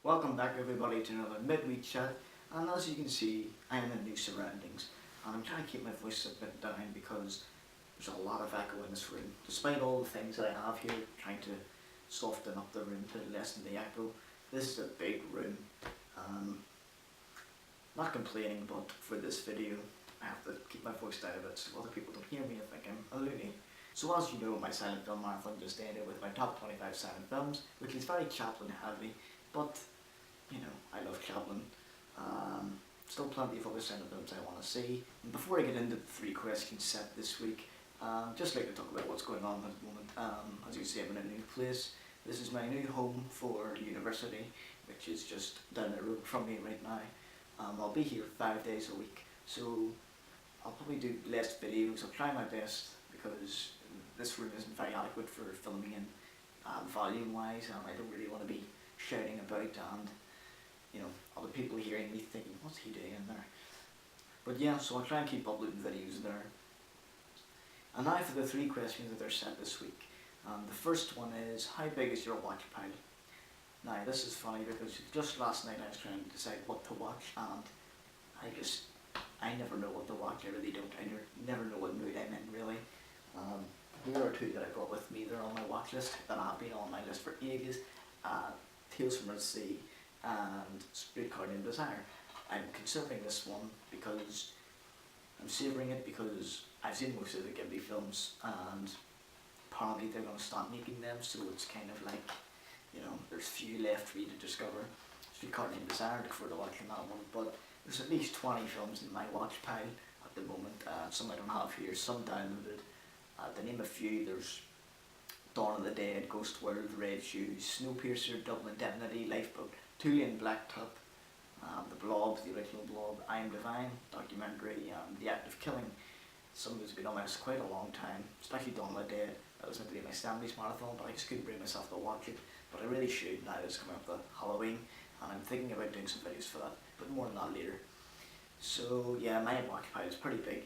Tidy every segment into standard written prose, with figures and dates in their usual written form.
Welcome back everybody to another midweek chat, and as you can see I am in new surroundings and I'm trying to keep my voice a bit down because there's a lot of echo in this room. Despite all the things that I have here, trying to soften up the room to lessen the echo. This is a big room. Not complaining, but for this video I have to keep my voice down a bit so other people don't hear me and think I'm a loony. So as you know, my silent film marathon just ended with my top 25 silent films, which is very Chaplin heavy, but you know, I love Chaplin. Still plenty of other silent films I want to see. And before I get into the 3 questions set this week, just like to talk about what's going on at the moment. As you can see, I'm in a new place. This is my new home for university, which is just down the road from me right now. I'll be here 5 days a week, so I'll probably do less videos. I'll try my best because this room isn't very adequate for filming in volume wise, and I don't really want to be shouting about and you know, other people hearing me thinking, what's he doing in there? But yeah, so I'll try and keep uploading videos there. And now for the 3 questions that are set this week. The first one is, how big is your watch pile? Now this is funny because just last night I was trying to decide what to watch, and I never know what to watch. I really don't. I never know what mood I'm in really. Here are 2 that I brought with me. They're on my watch list that have been on my list for ages. Tales from the Sea and Streetcar Named Desire. I'm considering this one because I'm savouring it because I've seen most of the Ghibli films and apparently they're going to start making them, so it's kind of like, you know, there's few left for you to discover. Streetcar Named Desire, look forward to watching that one, but there's at least 20 films in my watch pile at the moment. Some I don't have here, some downloaded. To name a few, there's Dawn of the Dead, Ghost World, Red Shoes, Snowpiercer, Double Indemnity, Lifeboat, Tulian Blacktop, The Blob, the original Blob, I Am Divine, documentary, The Act of Killing. Some of it's been on my list quite a long time, especially Dawn of the Dead. That was meant to be my Stanley's marathon, but I just couldn't bring myself to watch it. But I really should now that it's coming up to Halloween, and I'm thinking about doing some videos for that, but more on that later. So yeah, my watch pile is pretty big.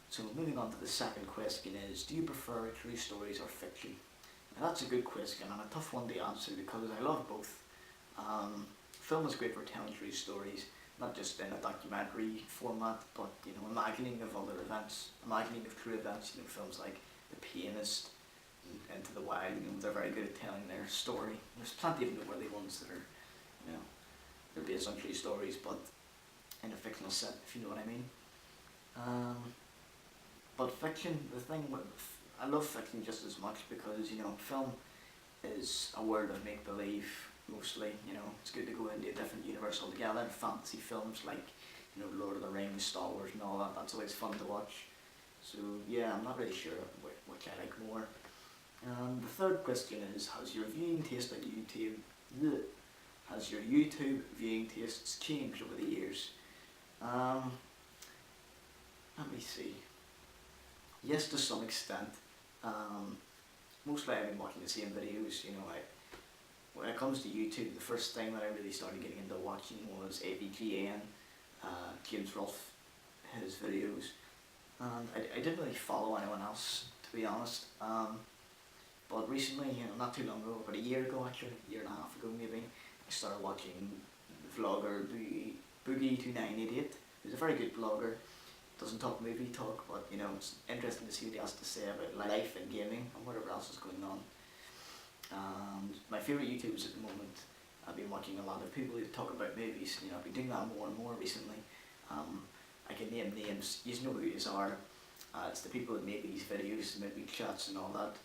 So moving on to the second question is, do you prefer true stories or fiction? Now that's a good question and a tough one to answer because I love both. Film is great for telling true stories, not just in a documentary format, but you know, imagining of other events, imagining of true events. You know, films like The Pianist, Into the Wild, you know, they're very good at telling their story. There's plenty of noteworthy ones that are, you know, they're based on true stories, but in a fictional set, if you know what I mean. But fiction, the thing with, I love fiction just as much because, you know, film is a world of make-believe, mostly, you know, it's good to go into a different universe altogether. Fantasy films like, you know, Lord of the Rings, Star Wars and all that, that's always fun to watch. So yeah, I'm not really sure which I like more. The third question is, has your viewing taste on YouTube, has your YouTube viewing tastes changed over the years? Let me see. Yes, to some extent. Mostly I've been watching the same videos, you know. When it comes to YouTube, the first thing that I really started getting into watching was AVGN, James Rolfe, his videos. And I didn't really follow anyone else, to be honest. But recently, you know, not too long ago, about a year ago actually, a year and a half ago maybe, I started watching the vlogger Boogie2988, who's a very good vlogger. Doesn't talk movie talk, but you know, it's interesting to see what he has to say about life and gaming and whatever else is going on. And my favourite YouTubers at the moment, I've been watching a lot of people who talk about movies. You know, I've been doing that more and more recently. I can name names, you know who these are. It's the people that make these videos, the Midweek chats and all that.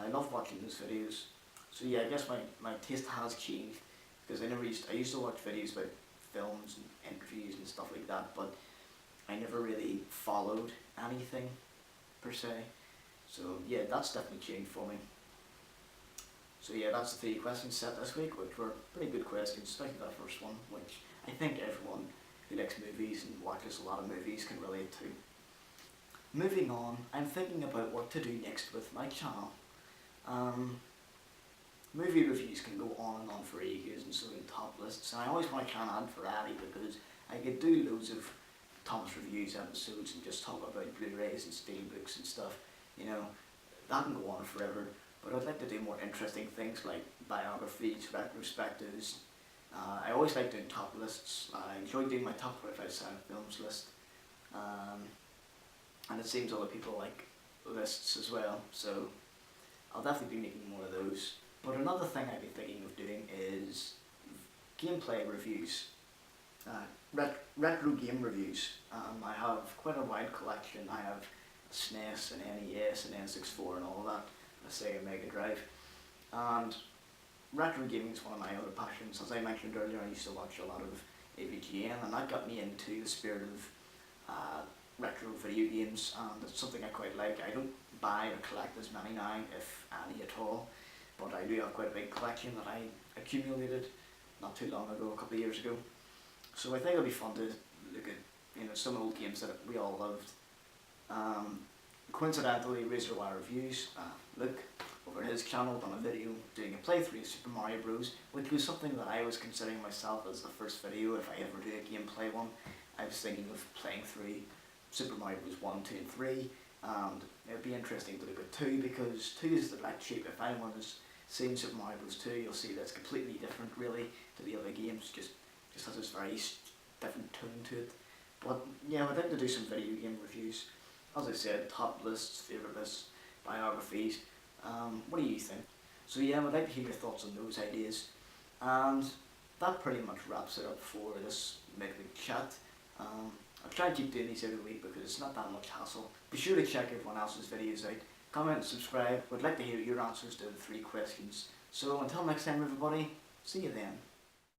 I love watching those videos. So yeah, I guess my taste has changed because I used to watch videos about films and interviews and stuff like that, but I never really followed anything per se. So yeah, that's definitely changed for me. So yeah, that's the 3 questions set this week, which were pretty good questions, especially that first one, which I think everyone who likes movies and watches a lot of movies can relate to. Moving on, I'm thinking about what to do next with my channel. Movie reviews can go on and on for ages and so can top lists, and I always want to try and add variety because I could do loads of Thomas Reviews episodes and just talk about Blu-rays and Steelbooks and stuff, you know, that can go on forever, but I'd like to do more interesting things like biographies, retrospectives, I always like doing top lists. I enjoy doing my top 25 silent films list. And it seems other people like lists as well, so I'll definitely be making more of those. But another thing I'd be thinking of doing is gameplay reviews, retro game reviews. I have quite a wide collection. I have a SNES, an NES, an N64 and all that, a Sega Mega Drive. And retro gaming is one of my other passions. As I mentioned earlier, I used to watch a lot of AVGN, and that got me into the spirit of retro video games, and it's something I quite like. I don't buy or collect as many now, if any at all, but I do have quite a big collection that I accumulated not too long ago, a couple of years ago. So I think it'll be fun to look at some old games that we all loved. Coincidentally, Razorwire Reviews, Luke, over his channel, done a video doing a playthrough of Super Mario Bros, which was something that I was considering myself as the first video if I ever do a gameplay one. I was thinking of playing through Super Mario Bros 1, 2 and 3, and it would be interesting to look at 2 because 2 is the black sheep. If anyone has seen Super Mario Bros 2, you'll see that it's completely different really to the other games, just has this very different tone to it. But yeah, I'd like to do some video game reviews. As I said, top lists, favourite lists, biographies. What do you think? So yeah, I'd like to hear your thoughts on those ideas. And that pretty much wraps it up for this midweek chat. I'll try and keep doing these every week because it's not that much hassle. Be sure to check everyone else's videos out. Comment and subscribe. Would like to hear your answers to the 3 questions. So until next time everybody, see you then.